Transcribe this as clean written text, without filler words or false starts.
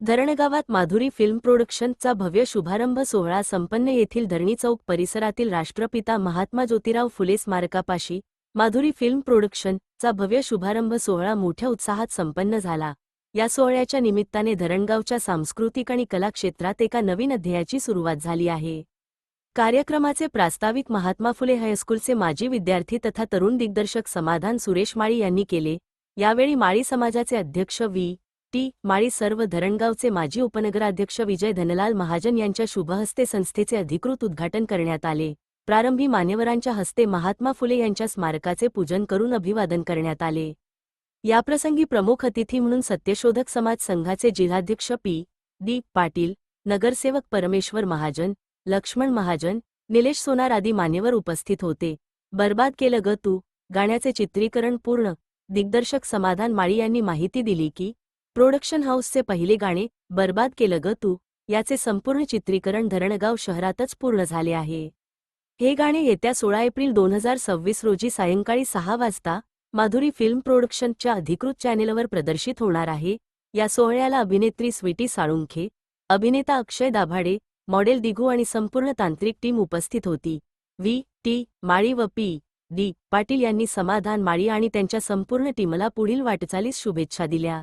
धरणगावात Madhuri film प्रोडक्शनचा भव्य शुभारंभ सोहळा संपन्न. येथील धरणी चौक परिसरातील राष्ट्रपिता महात्मा ज्योतिराव फुले स्मारकापाशी माधुरी फिल्म प्रोडक्शनचा भव्य शुभारंभ सोहळा मोठ्या उत्साहात संपन्न झाला. या सोहळ्याच्या निमित्ताने धरणगावच्या सांस्कृतिक आणि कला क्षेत्रात एका नवीन अध्यायाची सुरुवात झाली आहे. कार्यक्रमाचे प्रास्ताविक महात्मा फुले हायस्कूलचे माजी विद्यार्थी तथा तरुण दिग्दर्शक समाधान सुरेश माळी यांनी केले. यावेळी माळी समाजाचे अध्यक्ष टी माळी, सर्व धरणगावचे माजी उपनगराध्यक्ष विजय धनलाल महाजन यांच्या शुभहस्ते संस्थेचे अधिकृत उद्घाटन करण्यात आले. प्रारंभी मान्यवरांच्या हस्ते महात्मा फुले यांच्या स्मारकाचे पूजन करून अभिवादन करण्यात आले. याप्रसंगी प्रमुख अतिथी म्हणून सत्यशोधक समाज संघाचे जिल्हाध्यक्ष डी पाटील, नगरसेवक परमेश्वर महाजन, लक्ष्मण महाजन, निलेश सोनार आदी मान्यवर उपस्थित होते. बर्बाद केलं ग तू गाण्याचे चित्रीकरण पूर्ण. दिग्दर्शक समाधान माळी यांनी माहिती दिली की प्रोडक्शन हाऊसचे पहिले गाणे बर्बाद केलं ग तू याचे संपूर्ण चित्रीकरण धरणगाव शहरातच पूर्ण झाले आहे. हे गाणे येत्या 16 एप्रिल 2026 रोजी सायंकाळी 6 वाजता माधुरी फिल्म प्रोडक्शनच्या अधिकृत चॅनेलवर प्रदर्शित होणार आहे. या सोहळ्याला अभिनेत्री स्वीटी साळुंखे, अभिनेता अक्षय दाभाडे, मॉडेल दिघू आणि संपूर्ण तांत्रिक टीम उपस्थित होती. टी माळी व डी पाटील यांनी समाधान माळी आणि त्यांच्या संपूर्ण टीमला पुढील वाटचालीस शुभेच्छा दिल्या.